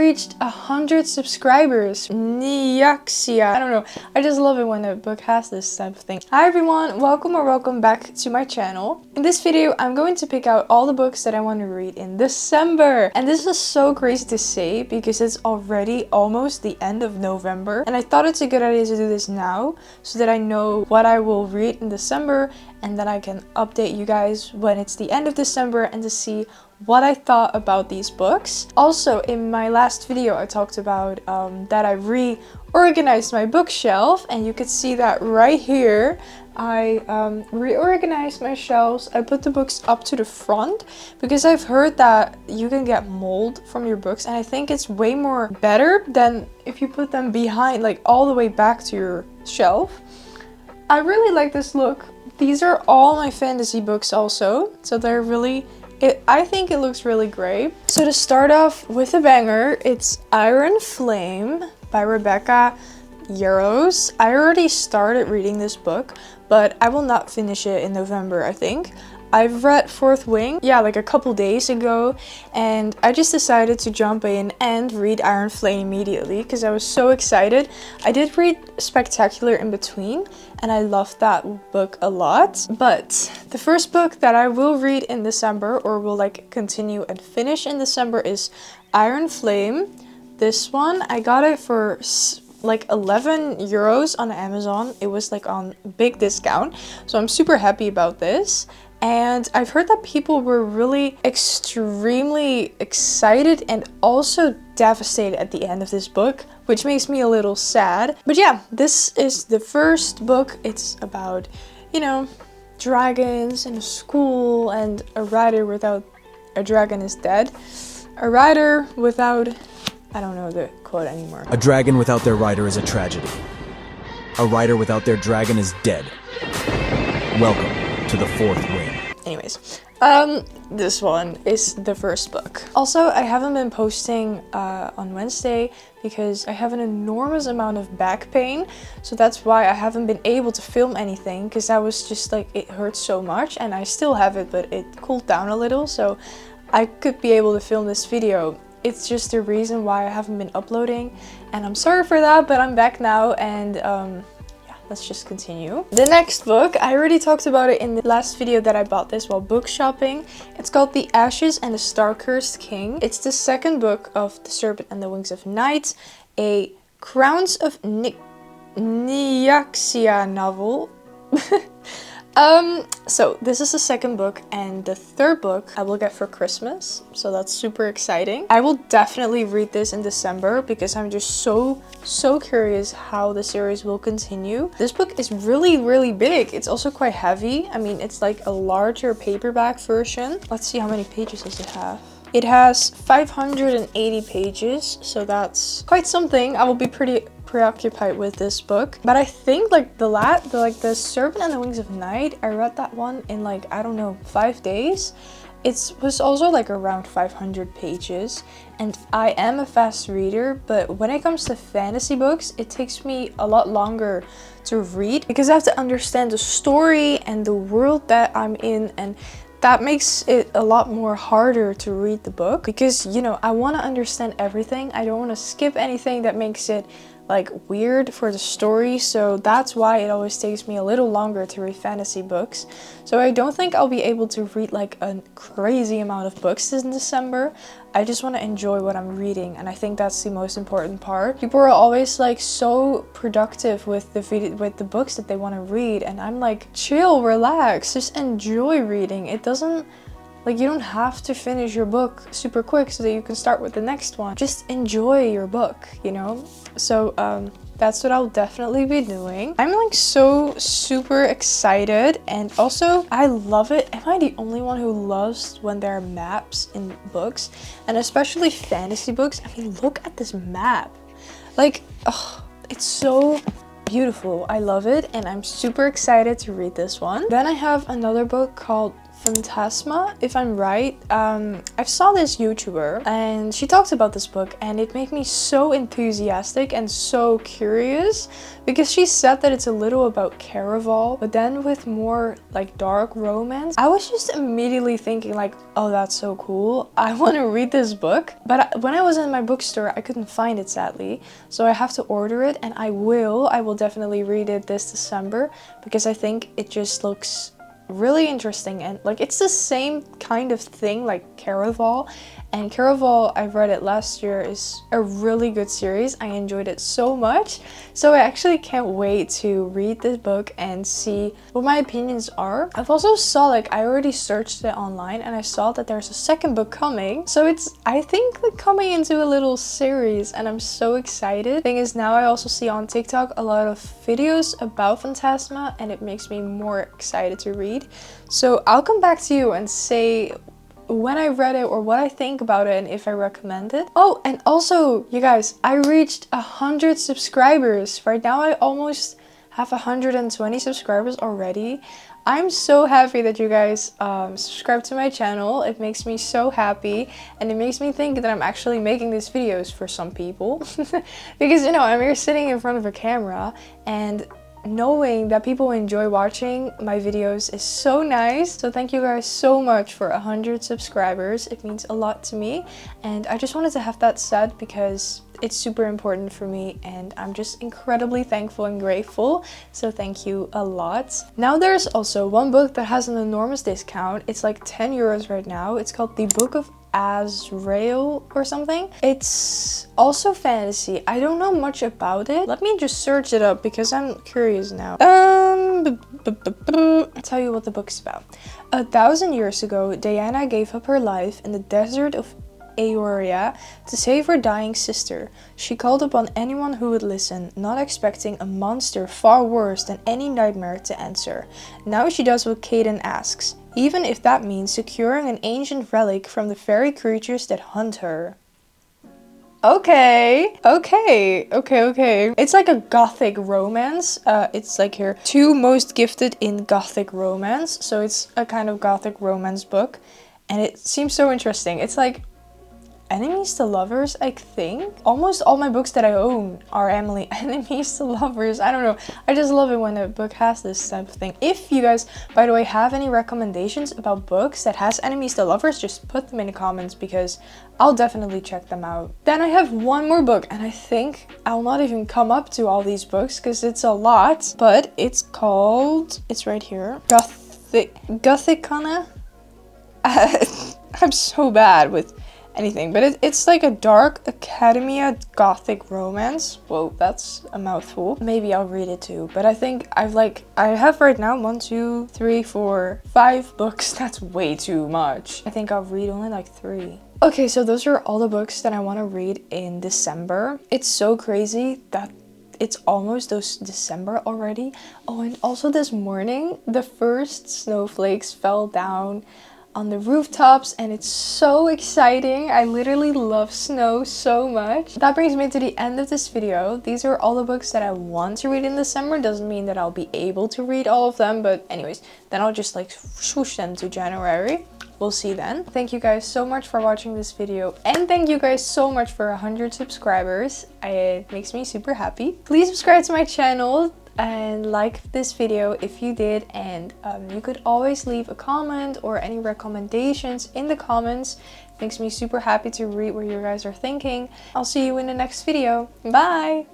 reached 100 subscribers. Nyaxia. I don't know. I just love it when a book has this type of thing. Hi everyone, welcome back to my channel. In this video, I'm going to pick out all the books that I want to read in December. And this is so crazy to say because it's already almost the end of November. And I thought it's a good idea to do this now so that I know what I will read in December and then I can update you guys when it's the end of December and to see what I thought about these books. Also, in my last video, I talked about that I reorganized my bookshelf, and you could see that right here. I reorganized my shelves. I put the books up to the front because I've heard that you can get mold from your books, and I think it's way more better than if you put them behind, like all the way back to your shelf. I really like this look. These are all my fantasy books also, so they're really I think it looks really great. So to start off with a banger, it's Iron Flame by Rebecca Yarros. I already started reading this book, but I will not finish it in November, I think. I've read Fourth Wing, yeah, like a couple days ago, and I just decided to jump in and read Iron Flame immediately because I was so excited. I did read Spectacular in between, and I loved that book a lot. But the first book that I will read in December, or will like continue and finish in December, is Iron Flame. This one, I got it for like 11 euros on Amazon. It was like on big discount, so I'm super happy about this. And I've heard that people were really extremely excited and also devastated at the end of this book, which makes me a little sad. But yeah, this is the first book. It's about, you know, dragons in a school, and a rider without a dragon is dead. A rider without, I don't know the quote anymore. A dragon without their rider is a tragedy. A rider without their dragon is dead. Welcome to the Fourth Wing. Anyways, this one is the first book. Also, I haven't been posting on Wednesday because I have an enormous amount of back pain, so that's why I haven't been able to film anything, because I was just like, it hurts so much, and I still have it, but it cooled down a little, so I could be able to film this video. It's just the reason why I haven't been uploading, and I'm sorry for that, but I'm back now, and let's just continue. The next book, I already talked about it in the last video that I bought this while book shopping. It's called The Ashes and the Star-Cursed King. It's the second book of The Serpent and the Wings of Night, a Crowns of Nyaxia novel. So this is the second book, and the third book I will get for Christmas, so that's super exciting. I will definitely read this in December because I'm just so curious how the series will continue. This book is really big. It's also quite heavy. I mean, it's like a larger paperback version. Let's see, how many pages does it have? It has 580 pages, so that's quite something. I will be pretty preoccupied with this book, but I think like the Serpent and the Wings of Night, I read that one in like, I don't know, 5 days. It was also like around 500 pages, and I am a fast reader, but when it comes to fantasy books, it takes me a lot longer to read because I have to understand the story and the world that I'm in, and that makes it a lot more harder to read the book because, you know, I want to understand everything. I don't want to skip anything that makes it like weird for the story, so that's why it always takes me a little longer to read fantasy books. So I don't think I'll be able to read like a crazy amount of books in December. I just want to enjoy what I'm reading, and I think that's the most important part. People are always like so productive with the books that they want to read, and I'm like, chill, relax, just enjoy reading. It doesn't, like, you don't have to finish your book super quick so that you can start with the next one. Just enjoy your book, you know? So that's what I'll definitely be doing. I'm like so super excited, and also I love it. Am I the only one who loves when there are maps in books, and especially fantasy books? I mean, look at this map. Like, oh, it's so beautiful. I love it, and I'm super excited to read this one. Then I have another book called Fantasma, if I'm right. I saw this YouTuber and she talked about this book and it made me so enthusiastic and so curious because she said that it's a little about Caraval, but then with more like dark romance. I was just immediately thinking like, oh, that's so cool. I want to read this book. But when I was in my bookstore, I couldn't find it sadly. So I have to order it, and I will definitely read it this December because I think it just looks really interesting, and like it's the same kind of thing like Caraval, and Caraval, I've read it last year, is a really good series. I enjoyed it so much, so I actually can't wait to read this book and see what my opinions are. I've also saw, like, I already searched it online and I saw that there's a second book coming, so it's, I think, like coming into a little series, and I'm so excited. Thing is, now I also see on TikTok a lot of videos about Fantasma and it makes me more excited to read. So I'll come back to you and say when I read it or what I think about it and if I recommend it. Oh, and also, you guys, I reached 100 subscribers. Right now I almost have 120 subscribers already. I'm so happy that you guys subscribe to my channel. It makes me so happy, and it makes me think that I'm actually making these videos for some people. Because, you know, I'm here sitting in front of a camera, and knowing that people enjoy watching my videos is so nice. So thank you guys so much for 100 subscribers. It means a lot to me, and I just wanted to have that said because it's super important for me, and I'm just incredibly thankful and grateful. So thank you a lot. Now there's also one book that has an enormous discount. It's like 10 euros right now. It's called The Book of Azrael or something. It's also fantasy. I don't know much about it. Let me just search it up because I'm curious now. I'll tell you what the book's about. 1,000 years ago, Diana gave up her life in the desert of Aoria to save her dying sister. She called upon anyone who would listen, not expecting a monster far worse than any nightmare to answer. Now she does what Caden asks, even if that means securing an ancient relic from the fairy creatures that hunt her. Okay. It's like a gothic romance. It's like here, 2 most gifted in gothic romance. So it's a kind of gothic romance book, and it seems so interesting. It's like enemies to lovers, I think. Almost all my books that I own are enemies to lovers. I don't know. I just love it when a book has this type of thing. If you guys, by the way, have any recommendations about books that has enemies to lovers, just put them in the comments because I'll definitely check them out. Then I have one more book, and I think I'll not even come up to all these books because it's a lot, but it's called, it's right here, Gothicana. I'm so bad with anything, but it's like a dark academia gothic romance. Whoa, that's a mouthful. Maybe I'll read it too, but I think I have right now 1, 2, 3, 4, 5 books. That's way too much. I think I'll read only like 3. Okay, so those are all the books that I want to read in December. It's so crazy that it's almost December already. Oh, and also this morning, the first snowflakes fell down on the rooftops, and it's so exciting. I literally love snow so much. That brings me to the end of this video. These are all the books that I want to read in December. Doesn't mean that I'll be able to read all of them, but anyways, then I'll just like swoosh them to January. We'll see then. Thank you guys so much for watching this video, and thank you guys so much for 100 subscribers. It makes me super happy. Please subscribe to my channel and like this video if you did, and you could always leave a comment or any recommendations in the comments. It makes me super happy to read what you guys are thinking. I'll see you in the next video. Bye!